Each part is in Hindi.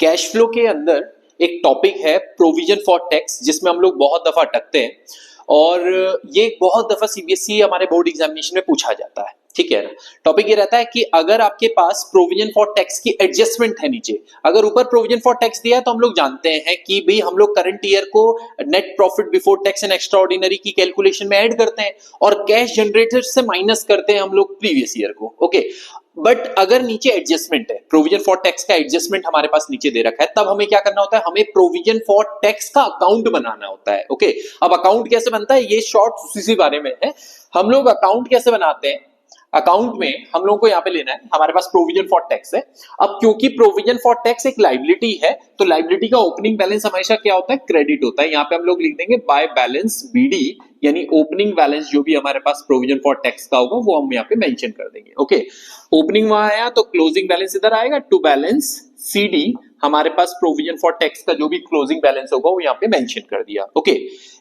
कैश फ्लो के अंदर एक टॉपिक है प्रोविजन फॉर टैक्स, जिसमें हम लोग बहुत दफा अटकते हैं और ये बहुत दफा सीबीएसई हमारे बोर्ड एग्जामिनेशन में पूछा जाता है। ठीक है ना। टॉपिक ये रहता है कि अगर आपके पास प्रोविजन फॉर टैक्स की एडजस्टमेंट है नीचे, अगर ऊपर प्रोविजन फॉर टैक्स दिया है तो हम लोग जानते हैं कि भाई हम लोग करंट ईयर को net profit before tax and extra ordinary की कैलकुलेशन में ऐड करते हैं और कैश जनरेटर से माइनस करते हैं हम लोग प्रीवियस ईयर को। ओके, बट अगर नीचे एडजस्टमेंट है, प्रोविजन फॉर टैक्स का एडजस्टमेंट हमारे पास नीचे दे रखा है, तब हमें क्या करना होता है, हमें प्रोविजन फॉर टैक्स का अकाउंट बनाना होता है। ओके, अब अकाउंट कैसे बनता है ये शॉर्ट इसी बारे में है। हम लोग अकाउंट कैसे बनाते हैं, अकाउंट में हम लोगों को यहां पे लेना है, हमारे पास प्रोविजन फॉर टैक्स है। अब क्योंकि प्रोविजन फॉर टैक्स एक लायबिलिटी है तो लायबिलिटी का ओपनिंग बैलेंस हमेशा क्या होता है, क्रेडिट होता है। यहां पे हम लोग लिख देंगे बाय बैलेंस बीडी, यानी ओपनिंग बैलेंस जो भी हमारे पास प्रोविजन फॉर टैक्स का होगा वो हम यहाँ पे मेंशन कर देंगे। ओके, ओपनिंग वहां आया तो क्लोजिंग बैलेंस इधर आएगा, टू बैलेंस सीडी हमारे पास प्रोविजन फॉर टैक्स का जो भी क्लोजिंग बैलेंस होगा वो यहाँ पे मेंशन कर दिया। ओके,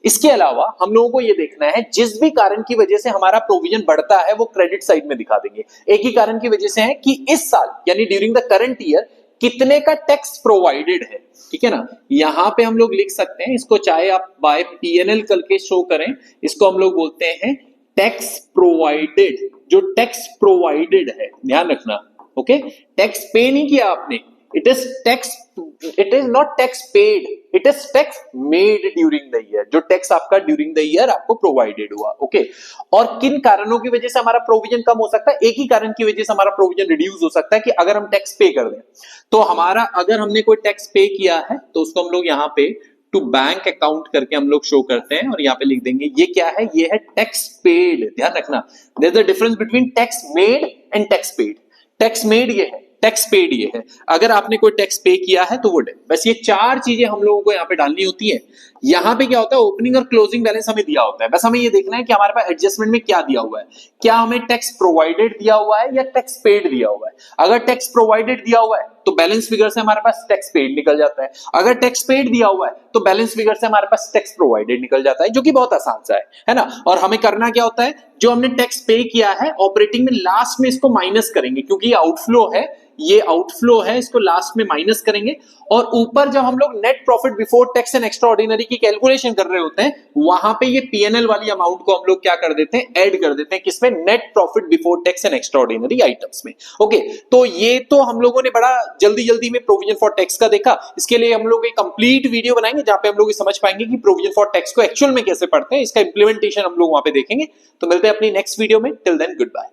इसके अलावा हम लोगों को ये देखना है जिस भी कारण की वजह से हमारा प्रोविजन बढ़ता है वो क्रेडिट साइड में दिखा देंगे। एक ही कारण की वजह से है कि इस साल यानी ड्यूरिंग द करंट ईयर कितने का टैक्स प्रोवाइडेड है। ठीक है ना, यहां पे हम लोग लिख सकते हैं इसको, चाहे आप बाय पीएनएल करके शो करें, इसको हम लोग बोलते हैं टैक्स प्रोवाइडेड। जो टैक्स प्रोवाइडेड है ध्यान रखना, ओके, टैक्स पे नहीं किया आपने, it is not tax paid, it is tax made during the year। जो टैक्स आपका ड्यूरिंग द ईयर आपको प्रोवाइडेड हुआ। ओके, और किन कारणों की वजह से हमारा प्रोविजन कम हो सकता है, एक ही कारण की वजह से हमारा प्रोविजन रिड्यूस हो सकता है कि अगर हम टैक्स पे कर दें तो हमारा, अगर हमने कोई टैक्स पे किया है तो उसको हम लोग यहाँ पे टू बैंक अकाउंट करके हम लोग शो करते हैं और यहाँ पे लिख देंगे ये क्या है, ये है टैक्स पेड। ध्यान रखना, there is a difference between tax made and tax paid. Tax made ये है, टैक्स पेड ये है। अगर आपने कोई टैक्स पे किया है तो वो है। बस ये चार चीजें हम लोगों को यहाँ पे डालनी होती है। यहाँ पे क्या होता है, ओपनिंग और क्लोजिंग बैलेंस हमें दिया होता है, बस हमें ये देखना है कि हमारे पास एडजस्टमेंट में क्या दिया हुआ है, क्या हमें टैक्स प्रोवाइडेड दिया हुआ है या टैक्स पेड दिया हुआ है। अगर टैक्स प्रोवाइडेड दिया हुआ है तो बैलेंस फिगर से हमारे पास टैक्स पेड निकल जाता है, अगर टैक्स पेड दिया हुआ है तो बैलेंस फिगर से हमारे पास टैक्स प्रोवाइडेड निकल जाता है, जो कि बहुत आसान सा है ना। और हमें करना क्या होता है, जो हमने टैक्स पे किया है ऑपरेटिंग में लास्ट में इसको माइनस करेंगे, क्योंकि ये आउटफ्लो है, ये आउटफ्लो है, इसको लास्ट में माइनस करेंगे और ऊपर जब हम लोग net profit before tax and extra ordinary की कैलकुलेशन कर रहे होते हैं वहां पे ये पीएनएल वाली अमाउंट को हम लोग क्या कर देते हैं, ऐड कर देते हैं, किसमें, net profit before tax and extra ordinary items में। ओके, तो ये तो हम लोगों ने बड़ा जल्दी में प्रोविजन फॉर टैक्स का देखा। इसके लिए हम लोग एक कंप्लीट वीडियो बनाएंगे जहां पे हम लोग समझ पाएंगे कि प्रोविजन फॉर टैक्स को एक्चुअल में कैसे पढ़ते हैं, इसका इंप्लीमेंटेशन हम लोग वहां पे देखेंगे। तो मिलते हैं अपनी नेक्स्ट वीडियो में, टिल देन गुड बाय।